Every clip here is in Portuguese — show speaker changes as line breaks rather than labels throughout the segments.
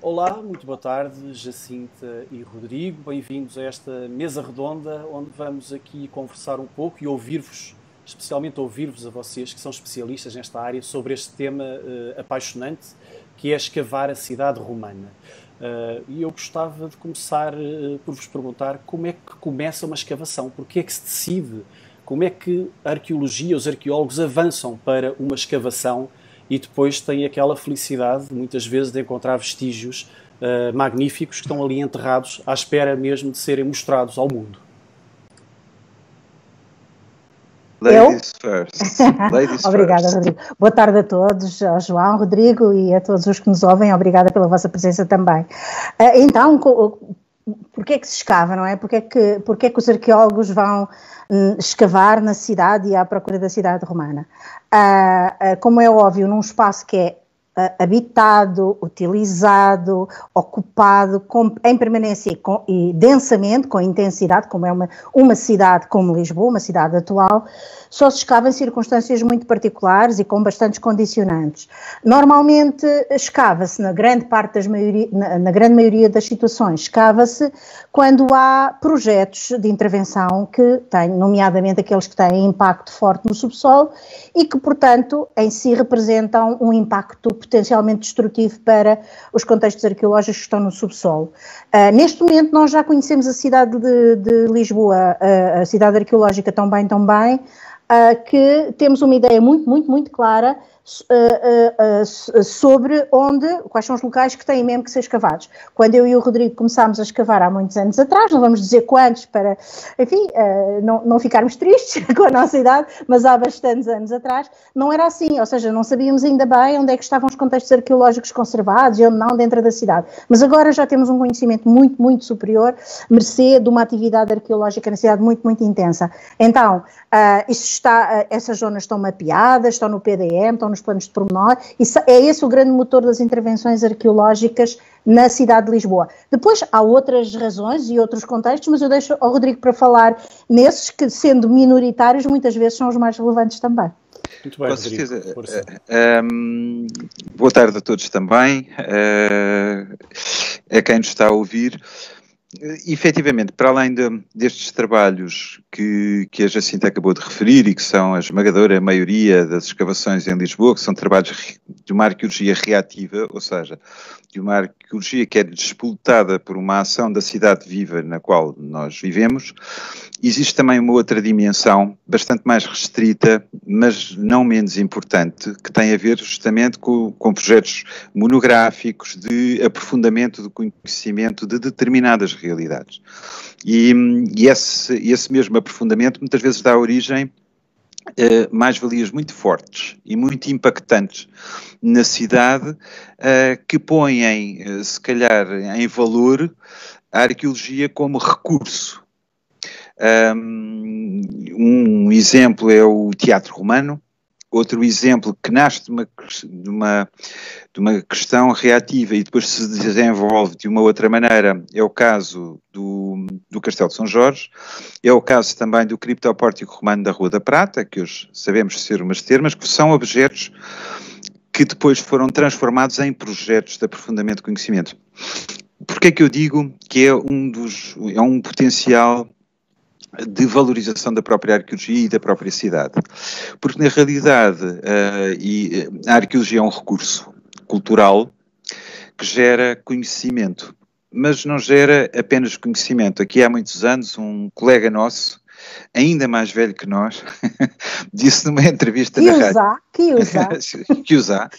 Olá, muito boa tarde, Jacinta e Rodrigo. Bem-vindos a esta mesa redonda, onde vamos aqui conversar um pouco e ouvir-vos, especialmente ouvir-vos a vocês, que são especialistas nesta área, sobre este tema apaixonante, que é escavar a cidade romana. E eu gostava de começar por vos perguntar como é que começa uma escavação, porque é que se decide, como é que a arqueologia, os arqueólogos avançam para uma escavação e depois têm aquela felicidade, muitas vezes, de encontrar vestígios magníficos que estão ali enterrados, à espera mesmo de serem mostrados ao mundo.
Ladies first. Ladies
Obrigada,
first.
Rodrigo. Boa tarde a todos, ao João, Rodrigo e a todos os que nos ouvem. Obrigada pela vossa presença também. Então, porquê é que se escava, não é? Porquê é que os arqueólogos vão escavar na cidade e à procura da cidade romana? Como é óbvio, num espaço que é habitado, utilizado, ocupado em permanência e densamente, com intensidade, como é uma cidade como Lisboa, uma cidade atual, só se escava em circunstâncias muito particulares e com bastantes condicionantes. Normalmente escava-se, na grande maioria das situações, escava-se quando há projetos de intervenção que têm, nomeadamente aqueles que têm impacto forte no subsolo e que, portanto, em si representam um impacto potencialmente destrutivo para os contextos arqueológicos que estão no subsolo. Neste momento nós já conhecemos a cidade de Lisboa, a cidade arqueológica tão bem, que temos uma ideia muito clara sobre quais são os locais que têm mesmo que ser escavados. Quando eu e o Rodrigo começámos a escavar há muitos anos atrás, não vamos dizer quantos para, enfim, não ficarmos tristes com a nossa idade, mas há bastantes anos atrás, não era assim, ou seja, não sabíamos ainda bem onde é que estavam os contextos arqueológicos conservados e onde não dentro da cidade. Mas agora já temos um conhecimento muito superior, mercê de uma atividade arqueológica na cidade muito intensa. Então, essas zonas estão mapeadas, estão no PDM, estão nos planos de pormenor, e é esse o grande motor das intervenções arqueológicas na cidade de Lisboa. Depois há outras razões e outros contextos, mas eu deixo ao Rodrigo para falar nesses que, sendo minoritários, muitas vezes são os mais relevantes também.
Muito bem,
Com
Rodrigo.
certeza. Boa tarde a todos também, a quem nos está a ouvir. Efetivamente, para além destes trabalhos que a Jacinta acabou de referir e que são a esmagadora maioria das escavações em Lisboa, que são trabalhos de uma arqueologia reativa, ou seja, de uma arqueologia que é disputada por uma ação da cidade viva na qual nós vivemos, existe também uma outra dimensão bastante mais restrita, mas não menos importante, que tem a ver justamente com projetos monográficos de aprofundamento do conhecimento de determinadas realidades. E esse mesmo aprofundamento muitas vezes dá origem a mais-valias muito fortes e muito impactantes na cidade, que põem, se calhar, em valor a arqueologia como recurso. Um exemplo é o teatro romano, outro exemplo que nasce de uma questão reativa e depois se desenvolve de uma outra maneira é o caso do Castelo de São Jorge, é o caso também do criptopórtico romano da Rua da Prata, que hoje sabemos ser umas termas, que são objetos que depois foram transformados em projetos de aprofundamento de conhecimento. Porquê é que eu digo que é um potencial de valorização da própria arqueologia e da própria cidade? Porque, na realidade, a arqueologia é um recurso cultural que gera conhecimento, mas não gera apenas conhecimento. Aqui há muitos anos, um colega nosso, ainda mais velho que nós, disse numa entrevista na rádio... Que usar,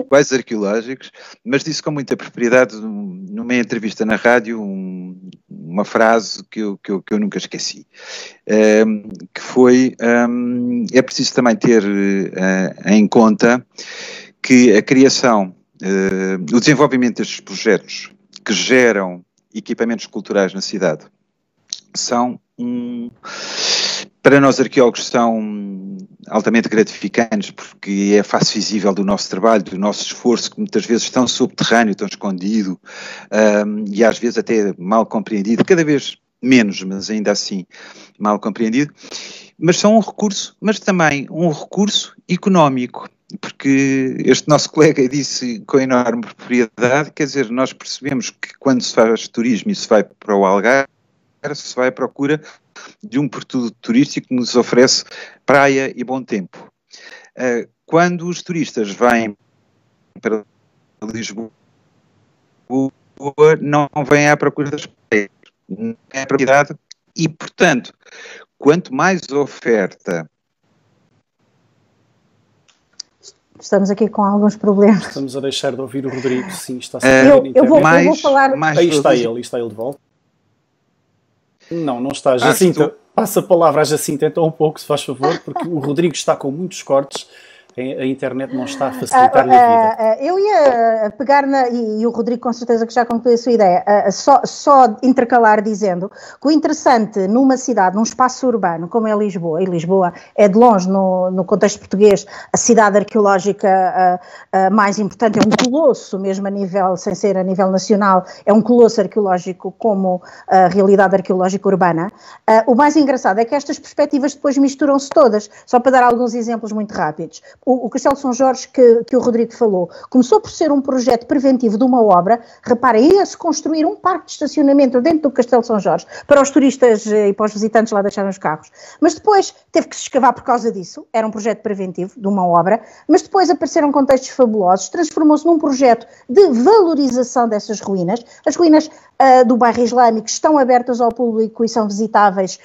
quais arqueológicos, mas disse com muita propriedade numa entrevista na rádio uma frase que eu nunca esqueci, que foi, é preciso também ter em conta que a criação, o desenvolvimento destes projetos que geram equipamentos culturais na cidade são para nós arqueólogos são altamente gratificantes, porque é face visível do nosso trabalho, do nosso esforço, que muitas vezes tão subterrâneo, tão escondido, e às vezes até mal compreendido, cada vez menos, mas ainda assim mal compreendido, mas são um recurso, mas também um recurso económico. porque este nosso colega disse com enorme propriedade, quer dizer, nós percebemos que quando se faz turismo e se vai para o Algarve, se vai à procura de um produto turístico que nos oferece praia e bom tempo. Quando os turistas vêm para Lisboa, não vêm à procura das praias, não é a propriedade, e, portanto, quanto mais oferta...
Estamos aqui com alguns problemas.
Estamos a deixar de ouvir o Rodrigo, sim, está a ser
eu vou falar...
Aí está ele de volta. Não está. Jacinta, passa a palavra à Jacinta então um pouco, se faz favor, porque o Rodrigo está com muitos cortes, a internet não está a facilitar-lhe a vida.
Eu ia pegar e o Rodrigo com certeza que já concluiu a sua ideia, só intercalar dizendo que o interessante numa cidade, num espaço urbano como é Lisboa, e Lisboa é de longe no contexto português a cidade arqueológica mais importante, é um colosso mesmo a nível, sem ser a nível nacional, é um colosso arqueológico como a realidade arqueológica urbana. O mais engraçado é que estas perspectivas depois misturam-se todas, só para dar alguns exemplos muito rápidos. O Castelo de São Jorge, que o Rodrigo falou, começou por ser um projeto preventivo de uma obra. Reparem, ia-se construir um parque de estacionamento dentro do Castelo de São Jorge para os turistas e para os visitantes lá deixarem os carros. Mas depois teve que se escavar por causa disso. Era um projeto preventivo de uma obra, mas depois apareceram contextos fabulosos, transformou-se num projeto de valorização dessas ruínas. As ruínas do bairro islâmico estão abertas ao público e são visitáveis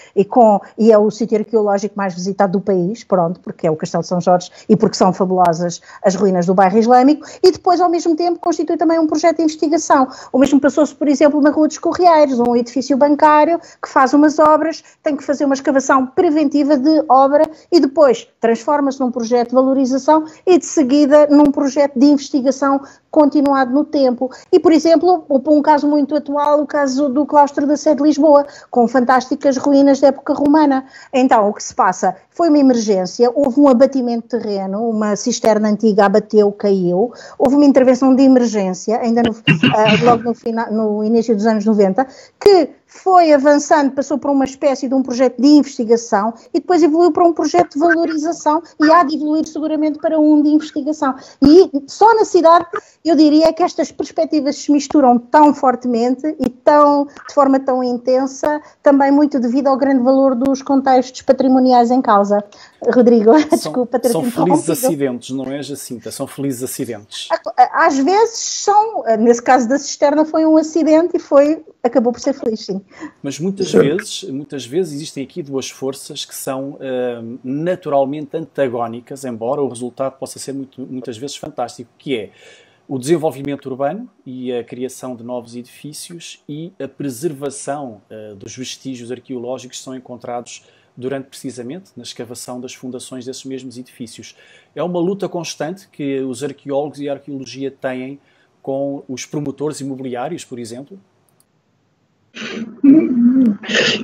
e é o sítio arqueológico mais visitado do país, pronto, porque é o Castelo de São Jorge e porque são fabulosas as ruínas do bairro islâmico, e depois ao mesmo tempo constitui também um projeto de investigação. O mesmo passou-se, por exemplo, na Rua dos Correieiros, um edifício bancário que faz umas obras, tem que fazer uma escavação preventiva de obra e depois transforma-se num projeto de valorização e de seguida num projeto de investigação continuado no tempo. E, por exemplo, um caso muito atual, o caso do claustro da Sé de Lisboa, com fantásticas ruínas da época romana. Então, o que se passa? Foi uma emergência, houve um abatimento de terreno, uma cisterna antiga abateu, caiu, houve uma intervenção de emergência, ainda logo no início dos anos 90, que foi avançando, passou por uma espécie de um projeto de investigação e depois evoluiu para um projeto de valorização e há de evoluir seguramente para um de investigação. E só na cidade, eu diria que estas perspectivas se misturam tão fortemente e de forma tão intensa, também muito devido ao grande valor dos contextos patrimoniais em causa. Rodrigo, desculpa ter
interrompido. São felizes acidentes, não é, Jacinta? São felizes acidentes.
Às vezes são, nesse caso da cisterna foi um acidente e acabou por ser feliz, sim.
Mas muitas vezes existem aqui duas forças que são naturalmente antagónicas, embora o resultado possa ser muitas vezes fantástico, que é o desenvolvimento urbano e a criação de novos edifícios e a preservação dos vestígios arqueológicos que são encontrados precisamente na escavação das fundações desses mesmos edifícios. É uma luta constante que os arqueólogos e a arqueologia têm com os promotores imobiliários, por exemplo?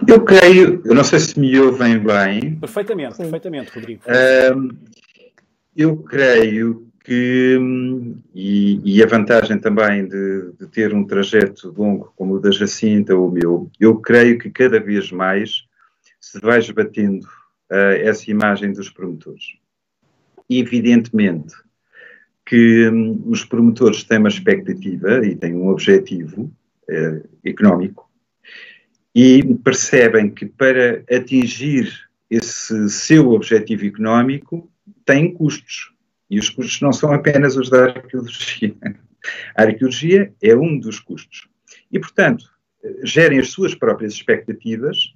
Eu creio, eu não sei se me ouvem bem.
Perfeitamente, Rodrigo.
Eu creio que, e a vantagem também de ter um trajeto longo como o da Jacinta ou o meu, eu creio que cada vez mais se vai esbatendo essa imagem dos promotores. Evidentemente que os promotores têm uma expectativa e têm um objetivo económico e percebem que para atingir esse seu objetivo económico têm custos. E os custos não são apenas os da arqueologia. A arqueologia é um dos custos. E, portanto, gerem as suas próprias expectativas,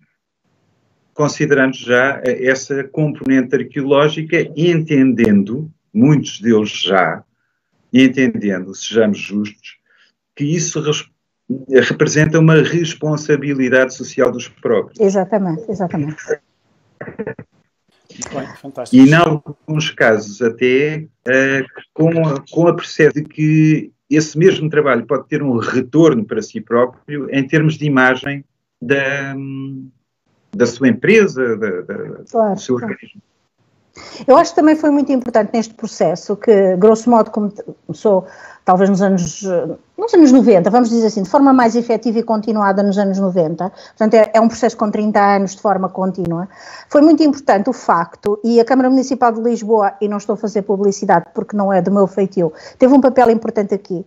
considerando já essa componente arqueológica e entendendo, muitos deles já, e entendendo, sejamos justos, que isso representa uma responsabilidade social dos próprios.
Exatamente.
Bem, fantástico.
E, em alguns casos, até com a percepção de que esse mesmo trabalho pode ter um retorno para si próprio em termos de imagem da sua empresa, do seu organismo.
Eu acho que também foi muito importante neste processo que, grosso modo, começou talvez nos anos 90, vamos dizer assim, de forma mais efetiva e continuada nos anos 90, portanto é um processo com 30 anos de forma contínua. Foi muito importante o facto, e a Câmara Municipal de Lisboa, e não estou a fazer publicidade porque não é do meu feitio, teve um papel importante aqui,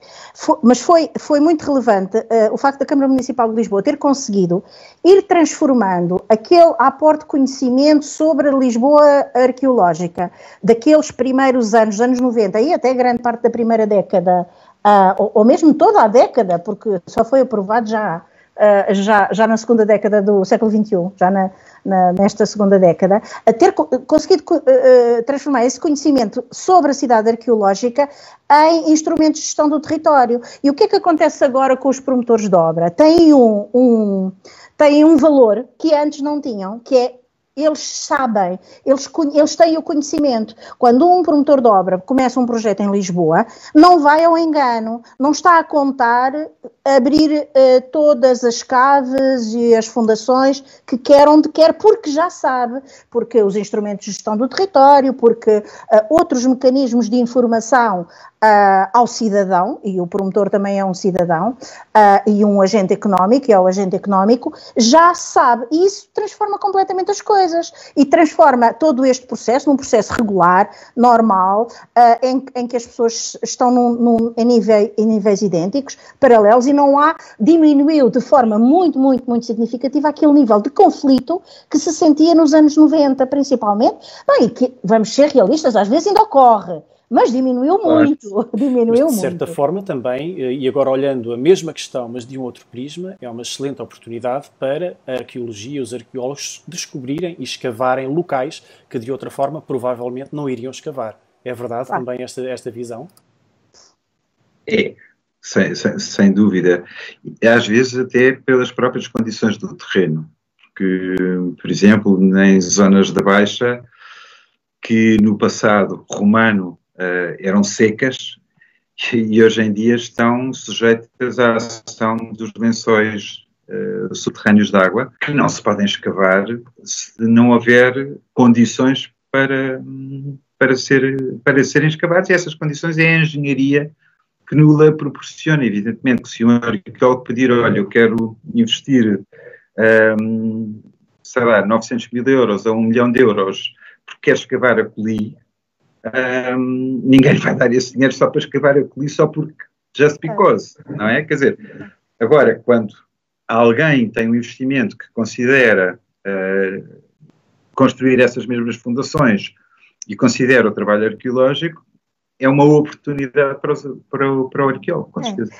mas foi muito relevante o facto da Câmara Municipal de Lisboa ter conseguido ir transformando aquele aporte de conhecimento sobre a Lisboa arqueológica, daqueles primeiros anos, anos 90 e até grande parte da primeira década, ou mesmo toda a década, porque só foi aprovado já na segunda década do século XXI, já nesta segunda década, a ter conseguido transformar esse conhecimento sobre a cidade arqueológica em instrumentos de gestão do território. E o que é que acontece agora com os promotores de obra? Têm um valor que antes não tinham, que é eles sabem, eles têm o conhecimento. Quando um promotor de obra começa um projeto em Lisboa, não vai ao engano, não está a contar abrir todas as caves e as fundações que quer onde quer, porque já sabe, porque os instrumentos de gestão do território, porque outros mecanismos de informação ao cidadão, e o promotor também é um cidadão, e um agente económico, é o agente económico, já sabe, e isso transforma completamente as coisas, e transforma todo este processo num processo regular, normal, em que as pessoas estão em níveis idênticos, paralelos, e diminuiu de forma muito, muito, muito significativa aquele nível de conflito que se sentia nos anos 90, principalmente, bem, que, vamos ser realistas, às vezes ainda ocorre, mas diminuiu muito,
mas de certa forma também, e agora olhando a mesma questão, mas de um outro prisma, é uma excelente oportunidade para a arqueologia e os arqueólogos descobrirem e escavarem locais que de outra forma provavelmente não iriam escavar. É verdade também esta visão?
É, sem dúvida. Às vezes até pelas próprias condições do terreno, porque, por exemplo, em zonas da Baixa, que no passado romano eram secas e hoje em dia estão sujeitas à ação dos lençóis subterrâneos de água, que não se podem escavar se não houver condições para serem escavados, e essas condições é a engenharia que nula proporciona. Evidentemente que se um arqueólogo pedir, olha, eu quero investir, sei lá, 900 mil euros ou 1 milhão de euros porque quer escavar a coli, ninguém vai dar esse dinheiro só para escavar a coli, só porque, just because, não é? Quer dizer, agora, quando alguém tem um investimento que considera construir essas mesmas fundações e considera o trabalho arqueológico, é uma oportunidade para o arqueólogo, com certeza.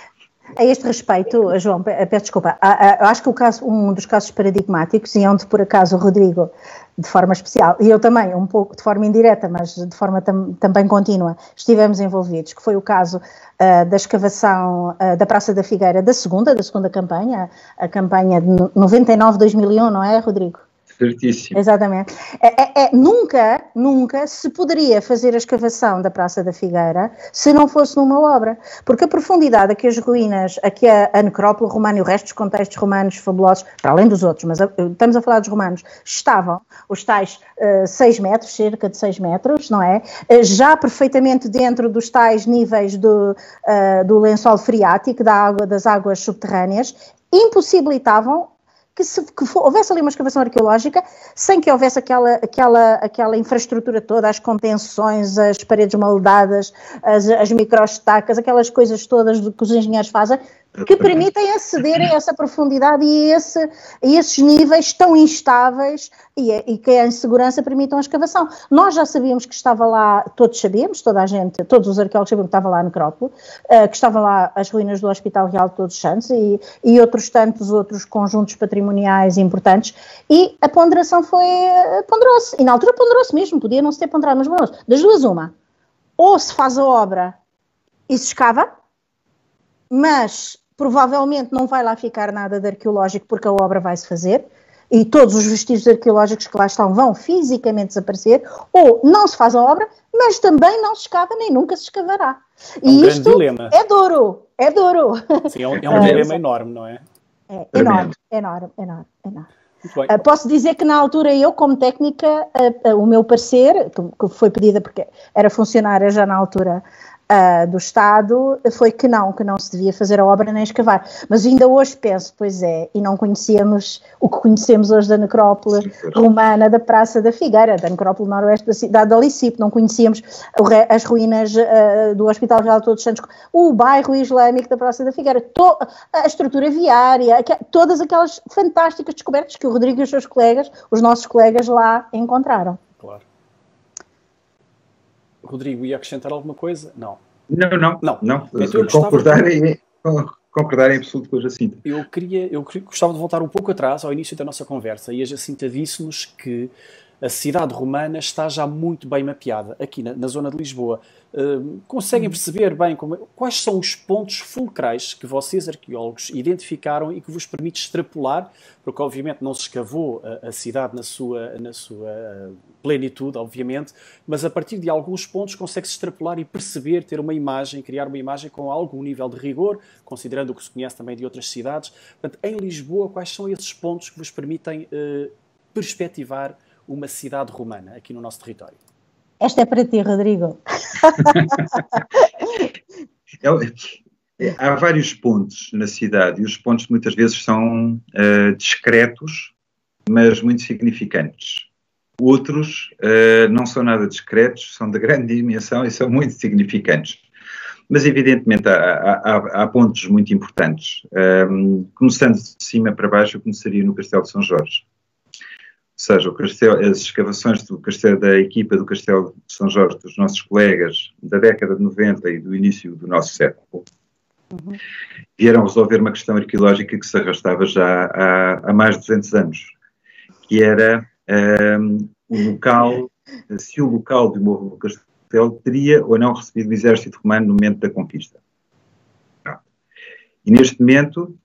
A este respeito, João, peço desculpa, eu acho que um dos casos paradigmáticos, e onde por acaso o Rodrigo, de forma especial, e eu também, um pouco de forma indireta, mas de forma também contínua, estivemos envolvidos, que foi o caso da escavação da Praça da Figueira da segunda campanha, a campanha de 99-2001, não é, Rodrigo?
Certíssimo.
Exatamente. Nunca se poderia fazer a escavação da Praça da Figueira se não fosse numa obra, porque a profundidade a que as ruínas, a que a necrópole romana e o resto dos contextos romanos fabulosos, para além dos outros, mas estamos a falar dos romanos, estavam os tais 6 metros, cerca de 6 metros, não é? Já perfeitamente dentro dos tais níveis do lençol freático, das águas subterrâneas, impossibilitavam que houvesse ali uma escavação arqueológica sem que houvesse aquela infraestrutura toda, as contenções, as paredes moldadas, as microestacas, aquelas coisas todas que os engenheiros fazem, que permitem aceder a essa profundidade e a esses níveis tão instáveis e que a insegurança permitam a escavação. Nós já sabíamos que estava lá, todos sabíamos, toda a gente, todos os arqueólogos sabiam que estava lá a necrópole, que estavam lá as ruínas do Hospital Real de Todos os Santos e outros tantos outros conjuntos patrimoniais importantes, e a ponderação ponderou-se, e na altura ponderou-se mesmo, podia não se ter ponderado, mas ponderou-se. Das duas uma, ou se faz a obra e se escava, mas provavelmente não vai lá ficar nada de arqueológico porque a obra vai-se fazer e todos os vestígios arqueológicos que lá estão vão fisicamente desaparecer, ou não se faz a obra, mas também não se escava nem nunca se escavará.
É um grande dilema.
É duro.
Sim, é um dilema enorme, não é?
É enorme. Posso dizer que na altura eu, como técnica, o meu parecer, que foi pedida porque era funcionária já na altura do Estado foi que não se devia fazer a obra nem escavar. Mas ainda hoje penso, pois é, e não conhecíamos o que conhecemos hoje da necrópole romana da Praça da Figueira, da necrópole noroeste da cidade de Alicipe, não conhecíamos as ruínas do Hospital Real de Todos os Santos, o bairro islâmico da Praça da Figueira, a estrutura viária, todas aquelas fantásticas descobertas que o Rodrigo e os seus colegas, os nossos colegas lá encontraram.
Claro. Rodrigo, ia acrescentar alguma coisa? Não.
Não.
Então,
concordar em absoluto com a Jacinta.
Eu gostava de voltar um pouco atrás, ao início da nossa conversa, e a Jacinta disse-nos que a cidade romana está já muito bem mapeada, aqui na zona de Lisboa. Conseguem perceber bem quais são os pontos fulcrais que vocês, arqueólogos, identificaram e que vos permite extrapolar, porque obviamente não se escavou a cidade na sua plenitude, obviamente, mas a partir de alguns pontos consegue-se extrapolar e perceber, ter uma imagem, criar uma imagem com algum nível de rigor, considerando o que se conhece também de outras cidades. Portanto, em Lisboa, quais são esses pontos que vos permitem perspectivar uma cidade romana aqui no nosso território?
Esta é para ti, Rodrigo.
Há vários pontos na cidade e os pontos muitas vezes são discretos, mas muito significantes. Outros não são nada discretos, são de grande dimensão e são muito significantes. Mas, evidentemente, há pontos muito importantes. Começando de cima para baixo, eu começaria no Castelo de São Jorge. Ou seja, as escavações da equipa do Castelo de São Jorge, dos nossos colegas da década de 90 e do início do nosso século, vieram resolver uma questão arqueológica que se arrastava já há mais de 200 anos, que era se o local do Morro do Castelo teria ou não recebido o exército romano no momento da conquista. E neste momento,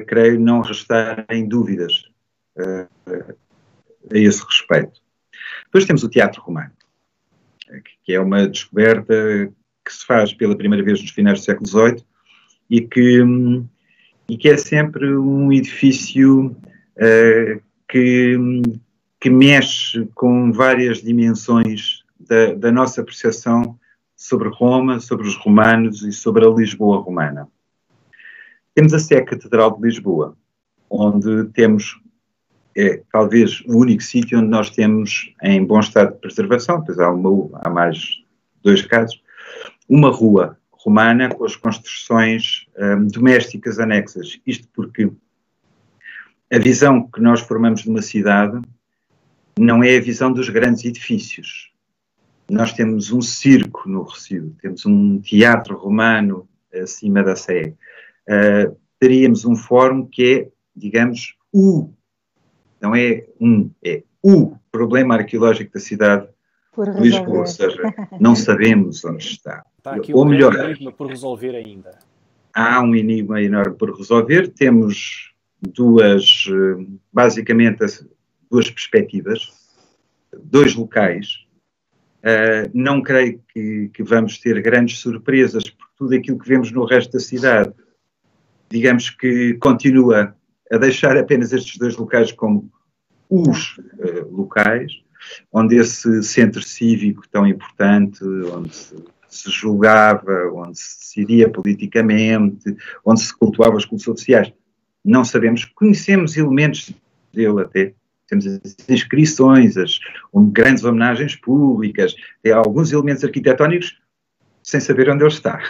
creio não restarem dúvidas a esse respeito. Depois temos o Teatro Romano, que é uma descoberta que se faz pela primeira vez nos finais do século XVIII e que é sempre um edifício que mexe com várias dimensões da nossa percepção sobre Roma, sobre os romanos e sobre a Lisboa romana. Temos a Sé Catedral de Lisboa, onde temos talvez o único sítio onde nós temos em bom estado de preservação, pois há mais 2 casos, uma rua romana com as construções domésticas anexas. Isto porque a visão que nós formamos de uma cidade não é a visão dos grandes edifícios. Nós temos um circo no Rossio, temos um teatro romano acima da Sé. Teríamos um fórum que é, digamos, não é o problema arqueológico da cidade de Lisboa, ou seja, não sabemos onde está.
Está aqui um enigma por resolver ainda.
Há um enigma enorme por resolver. Temos basicamente, duas perspectivas, 2 locais. Não creio que vamos ter grandes surpresas, porque tudo aquilo que vemos no resto da cidade, digamos que continua a deixar apenas estes 2 locais como os locais, onde esse centro cívico tão importante, onde se julgava, onde se decidia politicamente, onde se cultuava os cultos sociais, não sabemos, conhecemos elementos dele até, temos as inscrições, as grandes homenagens públicas, tem alguns elementos arquitetónicos sem saber onde ele está,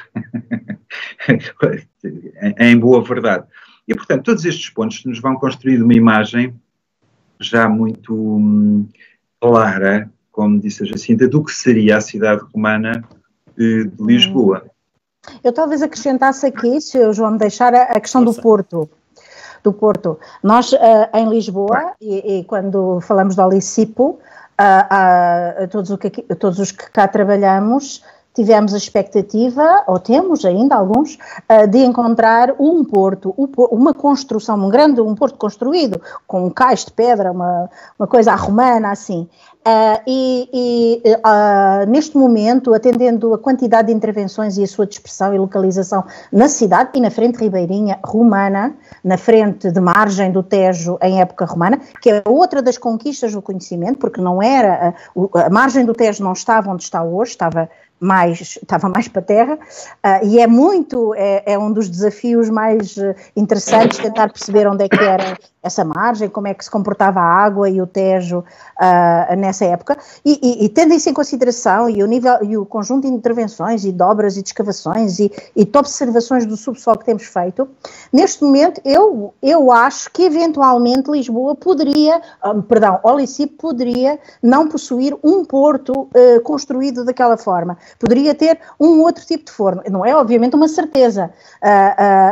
em boa verdade. E, portanto, todos estes pontos nos vão construir uma imagem já muito clara, como disse a Jacinta, do que seria a cidade romana de Lisboa.
Eu talvez acrescentasse aqui, se o João me deixar, a questão do Porto. Nós, em Lisboa, e quando falamos de Alicipo, todos os que cá trabalhamos, tivemos a expectativa, ou temos ainda alguns, de encontrar um porto, uma construção, um porto construído, com um cais de pedra, uma coisa à romana, assim. Neste momento, atendendo a quantidade de intervenções e a sua dispersão e localização na cidade e na frente ribeirinha romana, na frente de margem do Tejo em época romana, que é outra das conquistas do conhecimento, porque não era, a margem do Tejo não estava onde está hoje, estava mais para a terra, e é um dos desafios mais interessantes tentar perceber onde é que era essa margem, como é que se comportava a água e o Tejo nessa época, e tendo isso em consideração, e o nível e o conjunto de intervenções e de obras e de escavações e de observações do subsolo que temos feito, neste momento eu acho que eventualmente Lisboa Olicipe poderia não possuir um porto construído daquela forma. Poderia ter um outro tipo de forno. Não é, obviamente, uma certeza,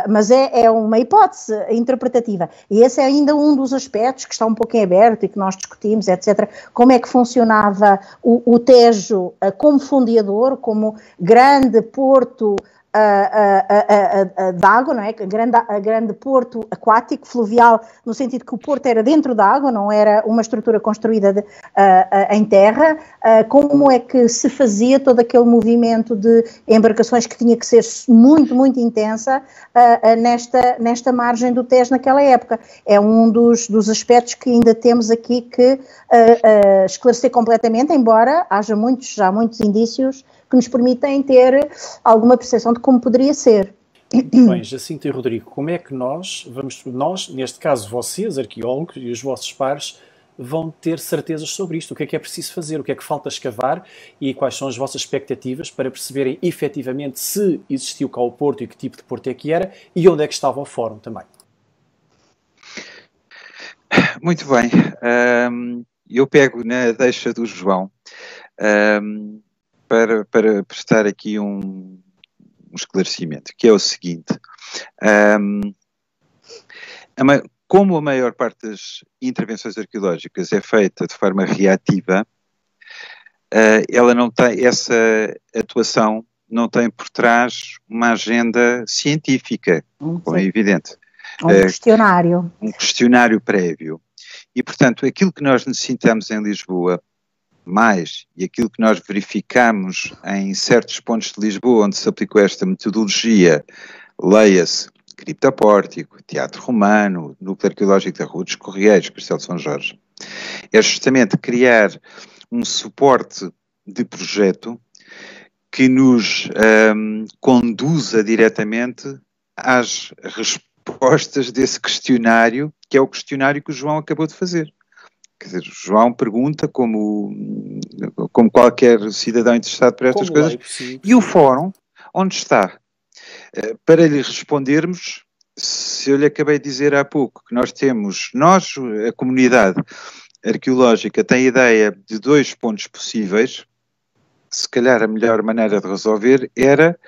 mas é uma hipótese interpretativa. E esse é ainda um dos aspectos que está um pouco em aberto e que nós discutimos, etc. Como é que funcionava o Tejo como fundeador, como grande porto de água, não é? Grande porto aquático, fluvial, no sentido que o porto era dentro da água, não era uma estrutura construída em terra. Como é que se fazia todo aquele movimento de embarcações que tinha que ser muito, muito intensa nesta margem do Tejo naquela época? É um dos aspectos que ainda temos aqui que esclarecer completamente, embora haja muitos indícios que nos permitem ter alguma percepção de como poderia ser.
Bem, Jacinta e Rodrigo, como é que nós, neste caso vocês, arqueólogos e os vossos pares, vão ter certezas sobre isto? O que é preciso fazer? O que é que falta escavar? E quais são as vossas expectativas para perceberem efetivamente se existiu cá o porto e que tipo de porto é que era e onde é que estava o fórum também?
Muito bem. Eu pego na deixa do João para prestar aqui um esclarecimento, que é o seguinte. Como a maior parte das intervenções arqueológicas é feita de forma reativa, ela não tem, essa atuação não tem por trás uma agenda científica, como é evidente.
Questionário. Um
questionário prévio. E, portanto, aquilo que nós necessitamos em Lisboa, e aquilo que nós verificamos em certos pontos de Lisboa onde se aplicou esta metodologia, leia-se Criptopórtico, Teatro Romano, Núcleo Arqueológico da Rua dos Correieiros, Castelo de São Jorge, é justamente criar um suporte de projeto que nos conduza diretamente às respostas desse questionário, que é o questionário que o João acabou de fazer. Quer dizer, o João pergunta como qualquer cidadão interessado por estas coisas, e o fórum, onde está? Para lhe respondermos, se eu lhe acabei de dizer há pouco que a comunidade arqueológica tem ideia de 2 pontos possíveis, se calhar a melhor maneira de resolver era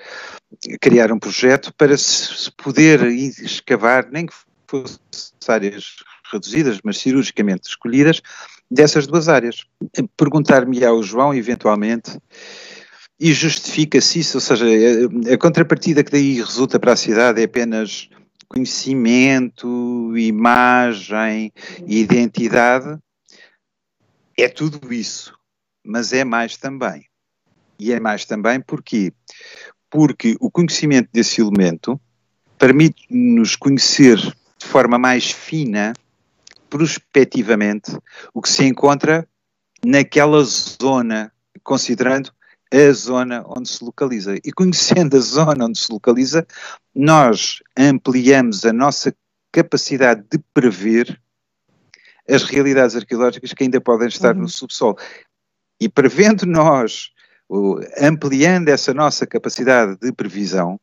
criar um projeto para se poder escavar, nem que fosse áreas reduzidas, mas cirurgicamente escolhidas, dessas 2 áreas. Perguntar-me ao João, eventualmente, e justifica-se isso, ou seja, a contrapartida que daí resulta para a cidade é apenas conhecimento, imagem, identidade, é tudo isso, mas é mais também. E é mais também porquê? Porque o conhecimento desse elemento permite-nos conhecer de forma mais fina, prospectivamente, o que se encontra naquela zona, considerando a zona onde se localiza. E conhecendo a zona onde se localiza, nós ampliamos a nossa capacidade de prever as realidades arqueológicas que ainda podem estar no subsolo. E prevendo nós, ampliando essa nossa capacidade de previsão,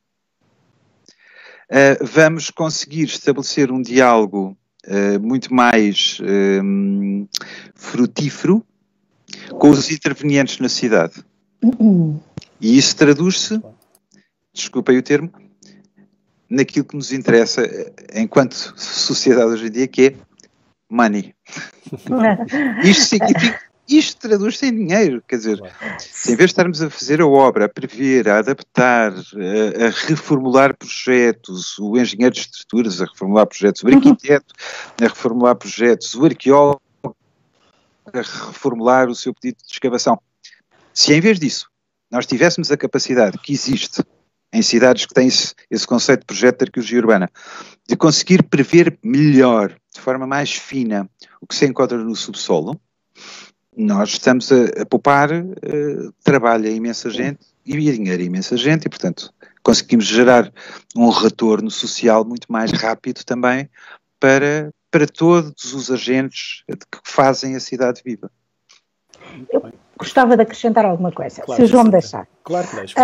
vamos conseguir estabelecer um diálogo muito mais frutífero com os intervenientes na cidade. E isso traduz-se, desculpem o termo, naquilo que nos interessa enquanto sociedade hoje em dia, que é money. Isto traduz-se em dinheiro, quer dizer, se em vez de estarmos a fazer a obra, a prever, a adaptar, a reformular projetos, o engenheiro de estruturas a reformular projetos, o arquiteto a reformular projetos, o arqueólogo para reformular o seu pedido de escavação. Se em vez disso nós tivéssemos a capacidade que existe em cidades que têm esse conceito de projeto de arqueologia urbana, de conseguir prever melhor, de forma mais fina, o que se encontra no subsolo, nós estamos a poupar trabalho a imensa gente e dinheiro a imensa gente e, portanto, conseguimos gerar um retorno social muito mais rápido também para todos os agentes que fazem a cidade viva.
Eu gostava de acrescentar alguma coisa,
Claro,
se o João me deixar.
Claro que deixo.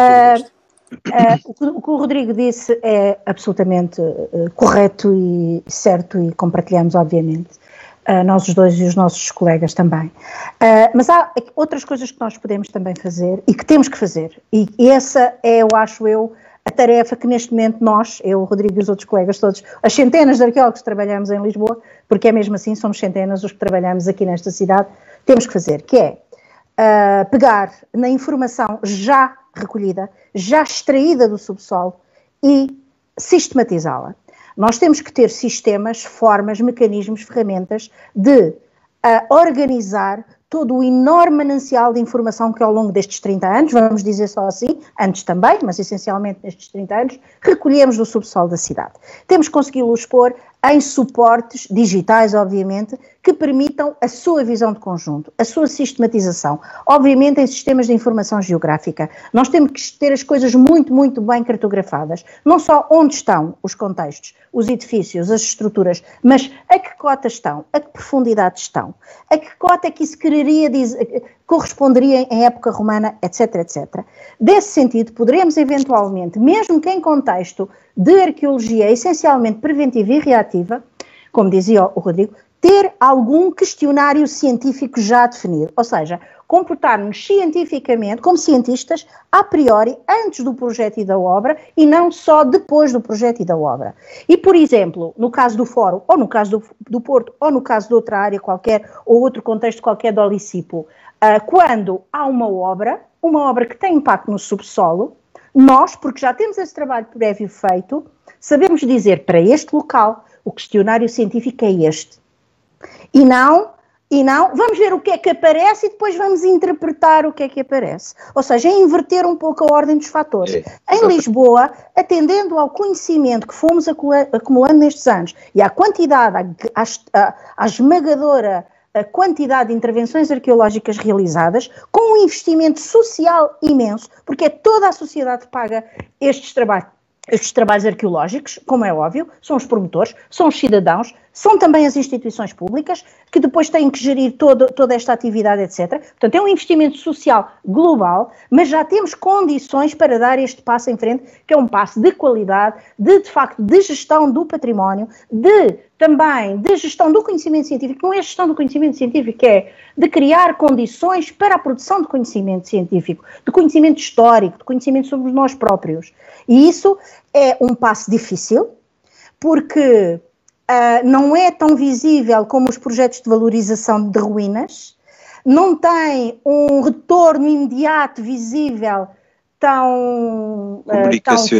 O que o Rodrigo disse é absolutamente correto e certo e compartilhamos, obviamente. Nós os dois e os nossos colegas também. Mas há outras coisas que nós podemos também fazer e que temos que fazer. E essa é, eu acho, a tarefa que neste momento nós, eu, o Rodrigo e os outros colegas todos, as centenas de arqueólogos que trabalhamos em Lisboa, porque é mesmo assim, somos centenas os que trabalhamos aqui nesta cidade, temos que fazer, que é pegar na informação já recolhida, já extraída do subsolo e sistematizá-la. Nós temos que ter sistemas, formas, mecanismos, ferramentas de organizar todo o enorme manancial de informação que ao longo destes 30 anos, vamos dizer só assim, antes também, mas essencialmente nestes 30 anos, recolhemos do subsolo da cidade. Temos que consegui-lo expor em suportes digitais, obviamente, que permitam a sua visão de conjunto, a sua sistematização. Obviamente em sistemas de informação geográfica. Nós temos que ter as coisas muito, muito bem cartografadas. Não só onde estão os contextos, os edifícios, as estruturas, mas a que cota estão, a que profundidade estão, a que cota é que isso corresponderia em época romana, etc, etc. Desse sentido, poderemos eventualmente, mesmo que em contexto de arqueologia essencialmente preventiva e reativa, como dizia o Rodrigo, ter algum questionário científico já definido, ou seja, comportar-nos cientificamente, como cientistas, a priori, antes do projeto e da obra, e não só depois do projeto e da obra. E, por exemplo, no caso do Fórum, ou no caso do Porto, ou no caso de outra área qualquer, ou outro contexto qualquer do Olicipo, quando há uma obra que tem impacto no subsolo, nós, porque já temos esse trabalho prévio feito, sabemos dizer para este local, o questionário científico é este. E não, vamos ver o que é que aparece e depois vamos interpretar o que é que aparece. Ou seja, é inverter um pouco a ordem dos fatores. Em Lisboa, atendendo ao conhecimento que fomos acumulando nestes anos e à quantidade, à esmagadora quantidade de intervenções arqueológicas realizadas, com um investimento social imenso, porque é toda a sociedade que paga estes trabalhos arqueológicos, como é óbvio, são os promotores, são os cidadãos, são também as instituições públicas, que depois têm que gerir toda esta atividade, etc. Portanto, é um investimento social global, mas já temos condições para dar este passo em frente, que é um passo de qualidade, de facto, de gestão do património, também de gestão do conhecimento científico. Não é gestão do conhecimento científico, é de criar condições para a produção de conhecimento científico, de conhecimento histórico, de conhecimento sobre nós próprios. E isso é um passo difícil, porque não é tão visível como os projetos de valorização de ruínas, não tem um retorno imediato visível tão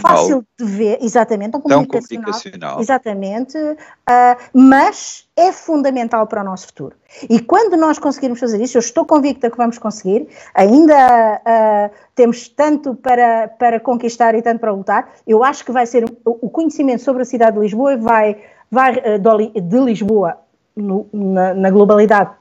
fácil de ver, exatamente, tão comunicacional, exatamente, mas é fundamental para o nosso futuro. E quando nós conseguirmos fazer isso, eu estou convicta que vamos conseguir, ainda temos tanto para conquistar e tanto para lutar. Eu acho que vai ser o conhecimento sobre a cidade de Lisboa vai de Lisboa na globalidade,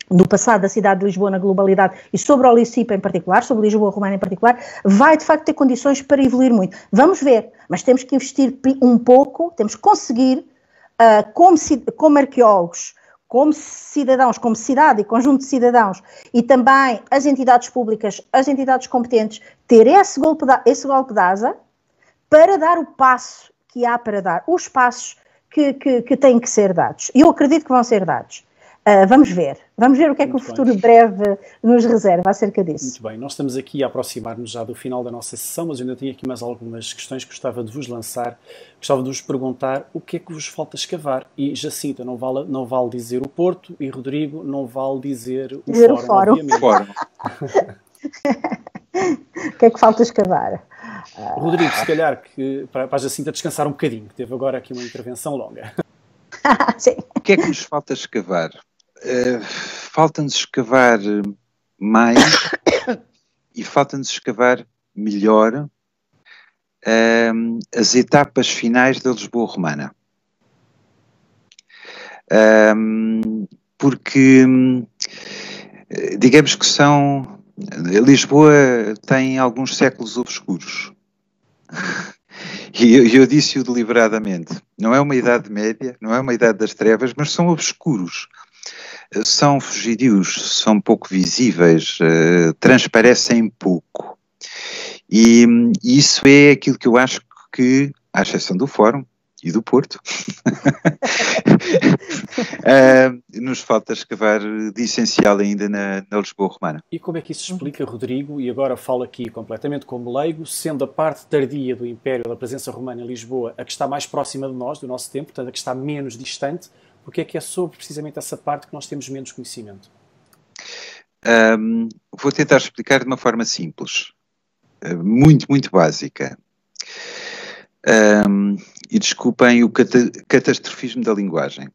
no passado da cidade de Lisboa na globalidade e sobre o Olicipo em particular, sobre Lisboa Romana em particular, vai de facto ter condições para evoluir muito. Vamos ver, mas temos que investir um pouco, temos que conseguir, como arqueólogos, como cidadãos, como cidade e conjunto de cidadãos, e também as entidades públicas, as entidades competentes, ter esse golpe de asa para dar o passo que há para dar, os passos que têm que ser dados. E eu acredito que vão ser dados. Vamos ver o que é que o futuro breve nos reserva acerca disso.
Muito bem, nós estamos aqui a aproximar-nos já do final da nossa sessão, mas eu ainda tenho aqui mais algumas questões que gostava de vos lançar. Gostava de vos perguntar o que é que vos falta escavar. E Jacinta, não vale dizer o Porto, e Rodrigo, não vale dizer o Fórum, obviamente.
O que é que falta escavar?
Rodrigo, se calhar que para a Jacinta descansar um bocadinho, que teve agora aqui uma intervenção longa.
Sim.
O que é que nos falta escavar? falta-nos escavar mais e falta-nos escavar melhor as etapas finais da Lisboa romana. Porque, digamos que Lisboa tem alguns séculos obscuros. E eu disse-o deliberadamente. Não é uma idade média, não é uma idade das trevas, mas são obscuros. São fugidios, são pouco visíveis, transparecem pouco. E isso é aquilo que eu acho que, à exceção do Fórum e do Porto, nos falta escavar de essencial ainda na Lisboa romana.
E como é que isso se explica, Rodrigo? E agora falo aqui completamente como leigo, sendo a parte tardia do Império, da presença romana em Lisboa, a que está mais próxima de nós, do nosso tempo, portanto a que está menos distante, porque é que é sobre precisamente essa parte que nós temos menos conhecimento?
Vou tentar explicar de uma forma simples, muito, muito básica. E desculpem o catastrofismo da linguagem.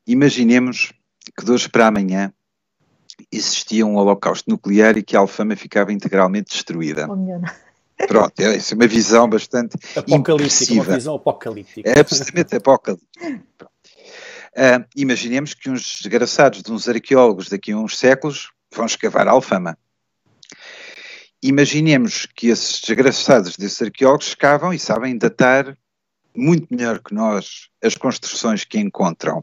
Imaginemos que de hoje para amanhã existia um holocausto nuclear e que a Alfama ficava integralmente destruída. Pronto, essa é uma visão bastante
apocalíptica, uma visão apocalíptica.
É absolutamente apocalíptica. Imaginemos que uns desgraçados de uns arqueólogos daqui a uns séculos vão escavar a Alfama. Imaginemos que esses desgraçados desses arqueólogos escavam e sabem datar muito melhor que nós as construções que encontram.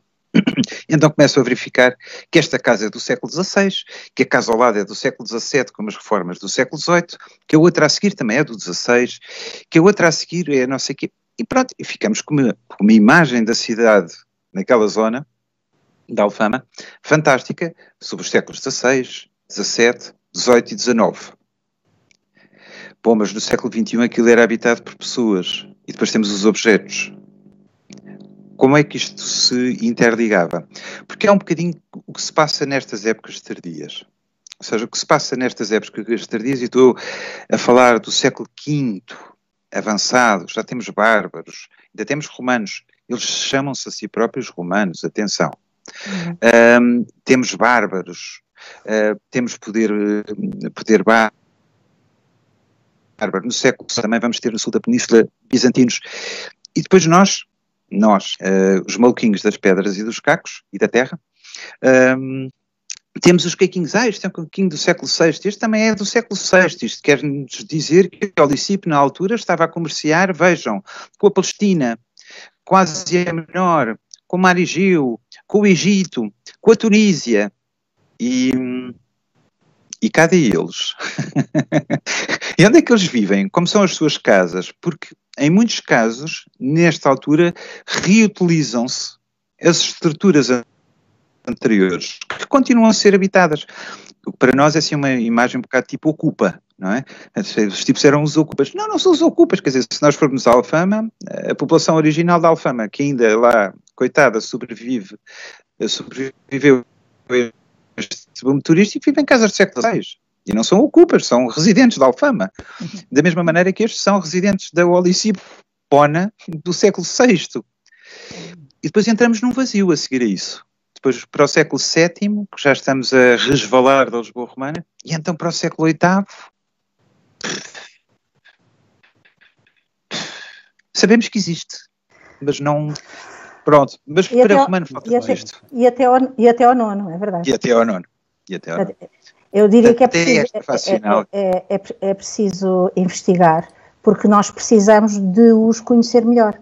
Então começam a verificar que esta casa é do século XVI, que a casa ao lado é do século XVII, com as reformas do século XVIII, que a outra a seguir também é do XVI, que a outra a seguir é não sei o quê. E pronto, e ficamos com uma imagem da cidade naquela zona da Alfama fantástica sobre os séculos XVI, XVII, XVIII e XIX. Bom, mas no século XXI aquilo era habitado por pessoas e depois temos os objetos. Como é que isto se interligava? Porque é um bocadinho o que se passa nestas épocas tardias. Ou seja, o que se passa nestas épocas tardias, e estou a falar do século V avançado, já temos bárbaros, ainda temos romanos, eles chamam-se a si próprios romanos, atenção. Temos bárbaros, temos poder bárbaro. No século também vamos ter no sul da Península bizantinos. E depois nós, os maluquinhos das pedras e dos cacos e da terra, temos os caquinhos. Isto é um caquinho do século VI, este também é do século VI. Isto quer-nos dizer que o Lícipe, na altura, estava a comerciar, vejam, com a Palestina, com a Ásia Menor, com o Mar Egeu, com o Egito, com a Tunísia. E cadê eles? E onde é que eles vivem? Como são as suas casas? Porque, em muitos casos, nesta altura, reutilizam-se as estruturas anteriores, que continuam a ser habitadas. O que para nós é assim uma imagem um bocado tipo ocupa, não é? Os tipos eram os ocupas. Não são os ocupas, quer dizer, se nós formos à Alfama, a população original da Alfama, que ainda lá, coitada, sobreviveu este boom turístico, vive em casas de século VI. E não são ocupas, são residentes da Alfama. Da mesma maneira que estes são residentes da Olicipona do século VI. E depois entramos num vazio a seguir a isso. Depois para o século VII, que já estamos a resvalar da Lisboa romana, e então para o século VIII, sabemos que existe, mas não... Pronto, mas para o romano falta isto.
E até ao nono, é verdade.
E até ao nono.
Eu diria que é preciso investigar, porque nós precisamos de os conhecer melhor.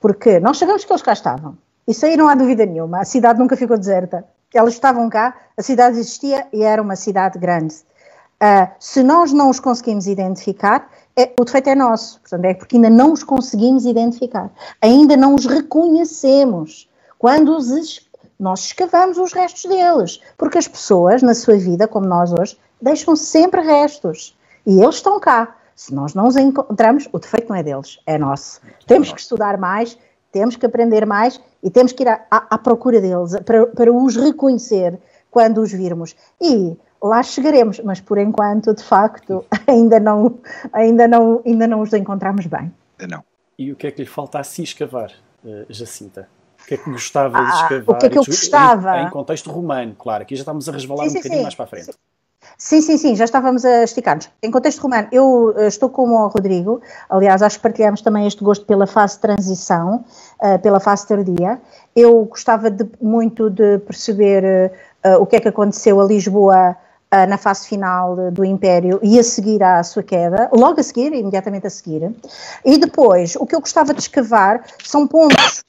Porque nós sabemos que eles cá estavam. Isso aí não há dúvida nenhuma. A cidade nunca ficou deserta. Elas estavam cá, a cidade existia e era uma cidade grande. Se nós não os conseguimos identificar, o defeito é nosso. Portanto, é porque ainda não os conseguimos identificar. Ainda não os reconhecemos. Quando nós escavamos os restos deles. Porque as pessoas, na sua vida, como nós hoje, deixam sempre restos. E eles estão cá. Se nós não os encontramos, o defeito não é deles, é nosso. Temos que estudar mais, temos que aprender mais e temos que ir à procura deles, para os reconhecer quando os virmos. E lá chegaremos, mas por enquanto, de facto, ainda não os encontramos bem.
Não.
E o que é que lhe falta a si escavar, Jacinta? O que é que gostava de escavar?
O que é que eu gostava?
Em contexto romano, claro. Aqui já estamos a resvalar um bocadinho mais para a frente.
Sim, já estávamos a esticar-nos. Em contexto romano, eu estou como o Rodrigo, aliás, acho que partilhamos também este gosto pela fase de transição, pela fase tardia. Eu gostava muito de perceber o que é que aconteceu a Lisboa na fase final do Império e a seguir à sua queda, logo a seguir, imediatamente a seguir. E depois, o que eu gostava de escavar são pontos,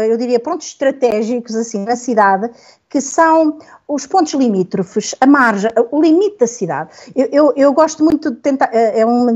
eu diria pontos estratégicos assim na cidade, que são os pontos limítrofes, a margem, o limite da cidade. Eu gosto muito de tentar, é uma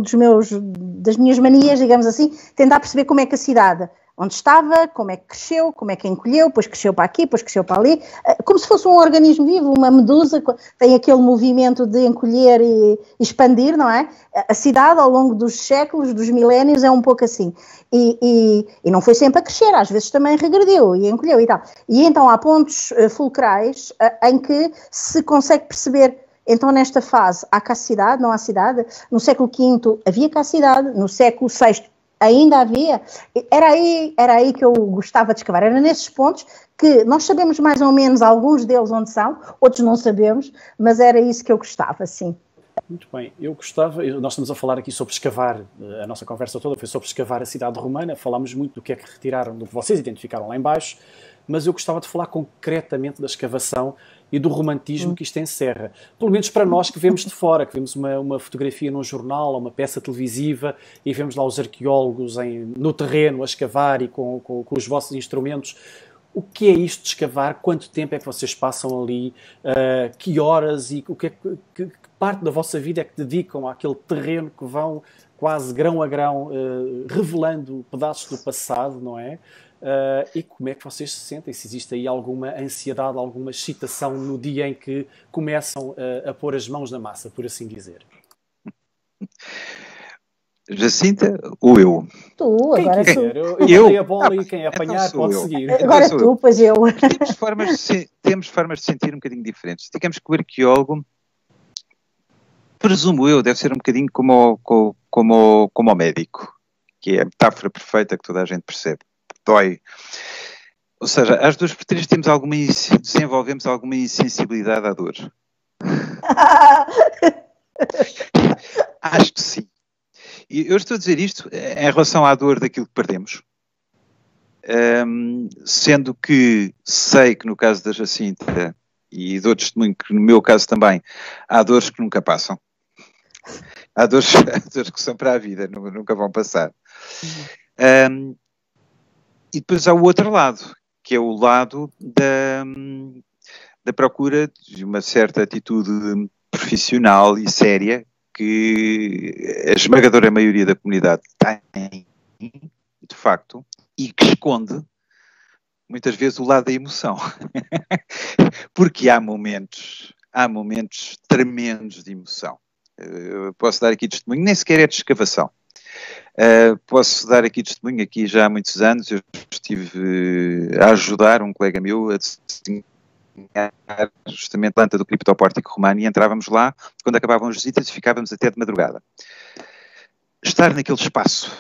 das minhas manias, digamos assim, tentar perceber como é que a cidade, onde estava, como é que cresceu, como é que encolheu, depois cresceu para aqui, depois cresceu para ali, como se fosse um organismo vivo, uma medusa, tem aquele movimento de encolher e expandir, não é? A cidade, ao longo dos séculos, dos milénios, é um pouco assim. E não foi sempre a crescer, às vezes também regrediu e encolheu e tal. E então há pontos fulcrais em que se consegue perceber. Então, nesta fase, há cá cidade, não há cidade? No século V havia cá cidade, no século VI ainda havia. Era aí que eu gostava de escavar, era nesses pontos que nós sabemos mais ou menos alguns deles onde são, outros não sabemos, mas era isso que eu gostava, sim.
Muito bem, eu gostava, nós estamos a falar aqui sobre escavar, a nossa conversa toda foi sobre escavar a cidade romana, falámos muito do que é que retiraram, do que vocês identificaram lá em baixo, mas eu gostava de falar concretamente da escavação e do romantismo que isto encerra. Pelo menos para nós que vemos de fora, que vemos uma fotografia num jornal, ou uma peça televisiva, e vemos lá os arqueólogos no terreno a escavar e com os vossos instrumentos. O que é isto de escavar? Quanto tempo é que vocês passam ali? Que horas e que parte da vossa vida é que dedicam àquele terreno que vão quase grão a grão revelando pedaços do passado, não é? E como é que vocês se sentem? Se existe aí alguma ansiedade, alguma excitação no dia em que começam a pôr as mãos na massa, por assim dizer?
Jacinta ou eu?
Tu,
quem
agora
quiser.
tu.
Eu dei a bola e quem apanhar
então
pode
eu.
seguir.
Agora tu,
eu.
pois eu.
Temos formas de sentir um bocadinho diferentes. Digamos que o arqueólogo, presumo eu, deve ser um bocadinho como o médico, que é a metáfora perfeita que toda a gente percebe. Dói. Ou seja, às duas por três desenvolvemos alguma insensibilidade à dor. Acho que sim. E eu estou a dizer isto em relação à dor daquilo que perdemos, sendo que sei que no caso da Jacinta, e dou testemunho que no meu caso também, há dores que nunca passam. Há dores que são para a vida, nunca vão passar. E depois há o outro lado, que é o lado da procura de uma certa atitude profissional e séria que a esmagadora maioria da comunidade tem, de facto, e que esconde muitas vezes o lado da emoção. Porque há momentos tremendos de emoção. Eu posso dar aqui testemunho, nem sequer é de escavação. Posso dar aqui testemunho, aqui já há muitos anos, eu estive a ajudar um colega meu a desenhar justamente a planta do criptopórtico romano e entrávamos lá quando acabavam as visitas e ficávamos até de madrugada. Entrar naquele espaço,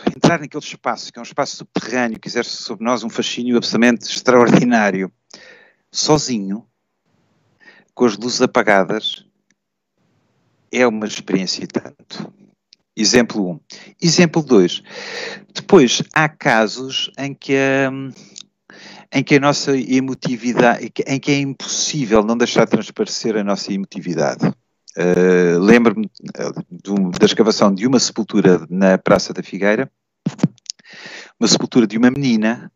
que é um espaço subterrâneo, que exerce sobre nós um fascínio absolutamente extraordinário, sozinho, com as luzes apagadas, é uma experiência e tanto. Exemplo 1. Exemplo 2. Depois, há casos em que a nossa emotividade, em que é impossível não deixar transparecer a nossa emotividade. Lembro-me da escavação de uma sepultura na Praça da Figueira, uma sepultura de uma menina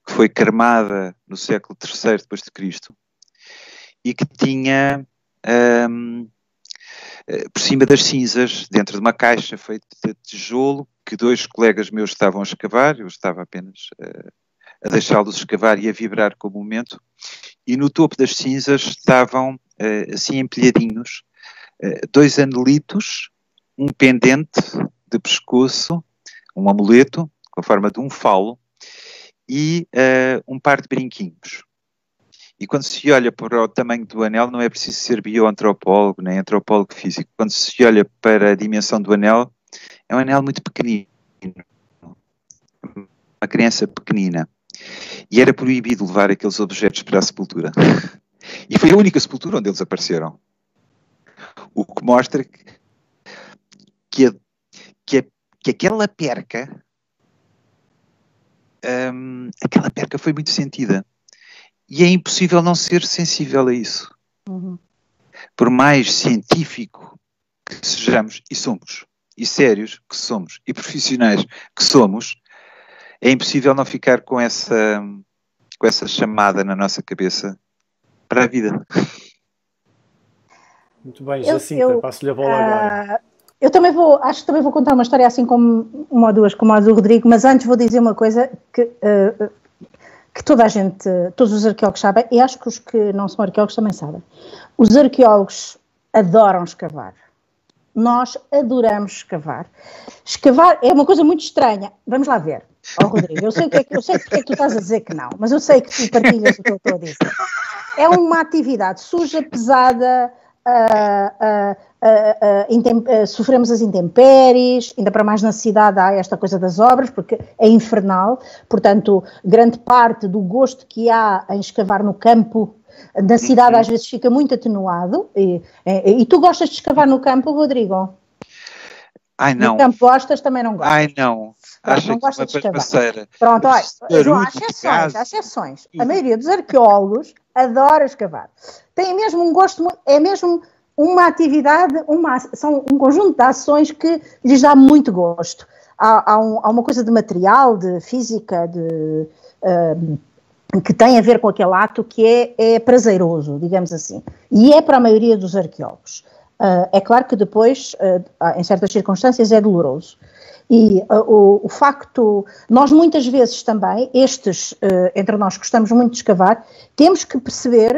que foi cremada no século III depois de Cristo e que tinha por cima das cinzas, dentro de uma caixa feita de tijolo, que dois colegas meus estavam a escavar, eu estava apenas a deixá-los escavar e a vibrar com o momento, e no topo das cinzas estavam, assim empilhadinhos, dois anelitos, um pendente de pescoço, um amuleto, com a forma de um falo, e um par de brinquinhos. E quando se olha para o tamanho do anel, não é preciso ser bioantropólogo, nem antropólogo físico. Quando se olha para a dimensão do anel, é um anel muito pequenino. Uma criança pequenina. e era proibido levar aqueles objetos para a sepultura. E foi a única sepultura onde eles apareceram. O que mostra que aquela perca foi muito sentida. E é impossível não ser sensível a isso.
Uhum.
Por mais científico que sejamos, e somos, e sérios que somos, e profissionais que somos, é impossível não ficar com essa chamada na nossa cabeça para a vida.
Muito bem, Jacinta, passo-lhe a bola agora.
Acho que também vou contar uma história assim como uma ou duas, como a do Rodrigo, mas antes vou dizer uma coisa que toda a gente, todos os arqueólogos sabem, e acho que os que não são arqueólogos também sabem. Os arqueólogos adoram escavar. Nós adoramos escavar. Escavar é uma coisa muito estranha. Vamos lá ver. Rodrigo, eu sei porque é que tu estás a dizer que não, mas eu sei que tu partilhas o que eu estou a dizer. É uma atividade suja, pesada, sofremos as intempéries, ainda para mais na cidade há esta coisa das obras, porque é infernal, portanto, grande parte do gosto que há em escavar no campo, na cidade às vezes fica muito atenuado, e tu gostas de escavar no campo, Rodrigo?
Ai, não.
No campo gostas, também não gostas?
Ai, não.
Pronto, não gosta de escavar. Pronto, olha, João, há exceções. A maioria dos arqueólogos adora escavar. Tem mesmo um gosto, é mesmo uma atividade, são um conjunto de ações que lhes dá muito gosto. Há uma coisa de material, de física, que tem a ver com aquele ato que é prazeroso, digamos assim. E é para a maioria dos arqueólogos. É claro que depois, em certas circunstâncias, é doloroso. E o facto, nós muitas vezes também, entre nós que gostamos muito de escavar, temos que perceber,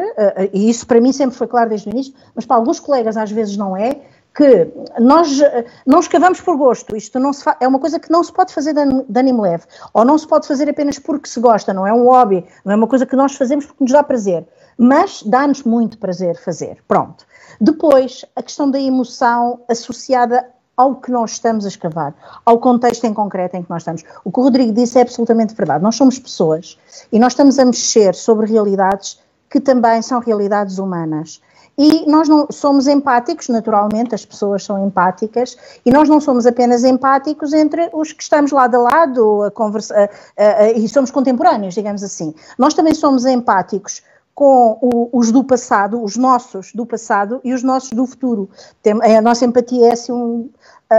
e isso para mim sempre foi claro desde o início, mas para alguns colegas às vezes não é, que nós não escavamos por gosto, isto não é uma coisa que não se pode fazer de ânimo leve, ou não se pode fazer apenas porque se gosta, não é um hobby, não é uma coisa que nós fazemos porque nos dá prazer, mas dá-nos muito prazer fazer, pronto. Depois, a questão da emoção associada ao que nós estamos a escavar, ao contexto em concreto em que nós estamos. O que o Rodrigo disse é absolutamente verdade. Nós somos pessoas e nós estamos a mexer sobre realidades que também são realidades humanas. E nós não somos empáticos, naturalmente, as pessoas são empáticas, e nós não somos apenas empáticos entre os que estamos lado a lado a conversar, e somos contemporâneos, digamos assim. Nós também somos empáticos com os do passado, os nossos do passado e os nossos do futuro. A nossa empatia é assim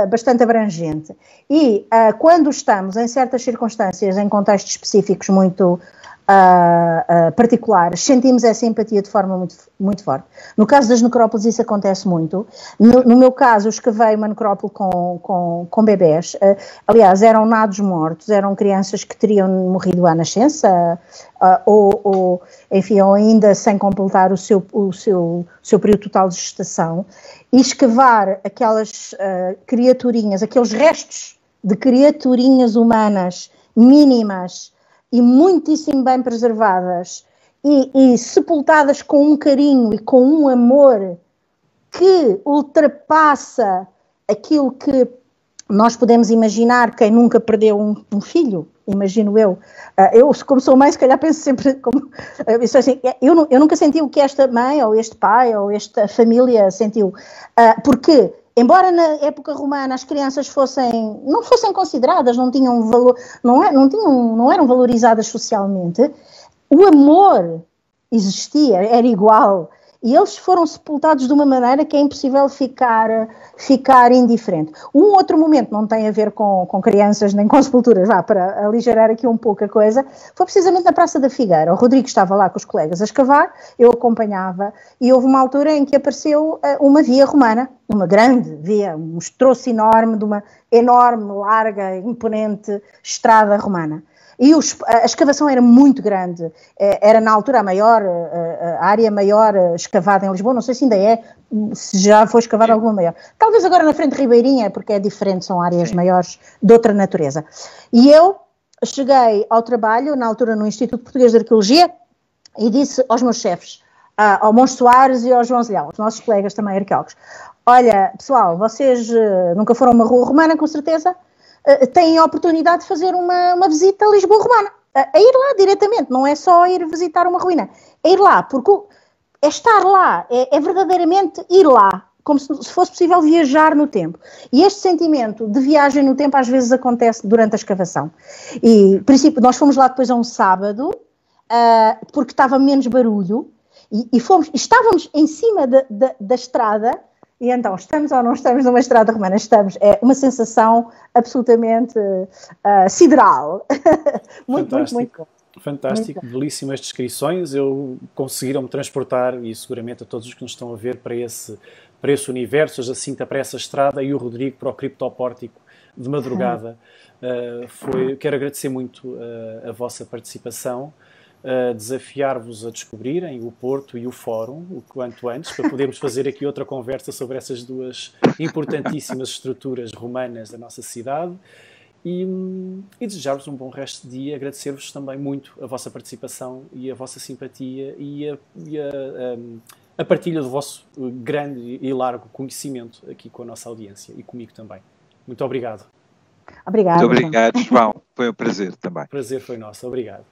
bastante abrangente. E quando estamos em certas circunstâncias, em contextos específicos muito particulares, sentimos essa empatia de forma muito, muito forte. No caso das necrópolis isso acontece muito. No meu caso, eu escavei uma necrópole com bebés, aliás, eram nados mortos, eram crianças que teriam morrido à nascença, enfim, ou ainda sem completar o seu período total de gestação, e escavar aquelas criaturinhas, aqueles restos de criaturinhas humanas mínimas e muitíssimo bem preservadas e sepultadas com um carinho e com um amor que ultrapassa aquilo que nós podemos imaginar. Quem nunca perdeu um filho, imagino eu. Eu, como sou mãe, se calhar penso sempre como... assim, eu nunca senti o que esta mãe, ou este pai, ou esta família sentiu. Porque, embora na época romana as crianças não fossem consideradas, não tinham valor, não eram valorizadas socialmente, o amor existia, era igual. E eles foram sepultados de uma maneira que é impossível ficar indiferente. Um outro momento, não tem a ver com crianças nem com sepulturas, para aligerar aqui um pouco a coisa, foi precisamente na Praça da Figueira. O Rodrigo estava lá com os colegas a escavar, eu acompanhava, e houve uma altura em que apareceu uma via romana, uma grande via, um estroço enorme, de uma enorme, larga, imponente estrada romana. E a escavação era muito grande, era na altura a área maior escavada em Lisboa, não sei se ainda se já foi escavada alguma maior. Talvez agora na frente de Ribeirinha, porque é diferente, são áreas maiores de outra natureza. E eu cheguei ao trabalho, na altura no Instituto Português de Arqueologia, e disse aos meus chefes, ao Monte Soares e ao João Zilhão, os nossos colegas também arqueólogos, olha, pessoal, vocês nunca foram a uma rua romana, com certeza, têm a oportunidade de fazer uma visita a Lisboa romana. a ir lá diretamente, não é só ir visitar uma ruína, é ir lá, porque é estar lá, é verdadeiramente ir lá, como se fosse possível viajar no tempo. E este sentimento de viagem no tempo às vezes acontece durante a escavação. E, por exemplo, nós fomos lá depois a um sábado, porque estava menos barulho, e estávamos em cima da estrada, e então, estamos ou não estamos numa estrada romana? Estamos. É uma sensação absolutamente sideral. Muito bom.
Fantástico, belíssimas descrições. Conseguiram-me transportar, e seguramente a todos os que nos estão a ver, para esse universo, a Jacinta para essa estrada e o Rodrigo para o criptopórtico de madrugada. Quero agradecer muito a vossa participação, desafiar-vos a descobrirem o Porto e o Fórum o quanto antes, para podermos fazer aqui outra conversa sobre essas duas importantíssimas estruturas romanas da nossa cidade, e desejar-vos um bom resto de dia, agradecer-vos também muito a vossa participação e a vossa simpatia e a partilha do vosso grande e largo conhecimento aqui com a nossa audiência e comigo também. Muito obrigado.
Obrigado.
Muito obrigado, João. Foi um prazer também.
O prazer foi nosso. Obrigado.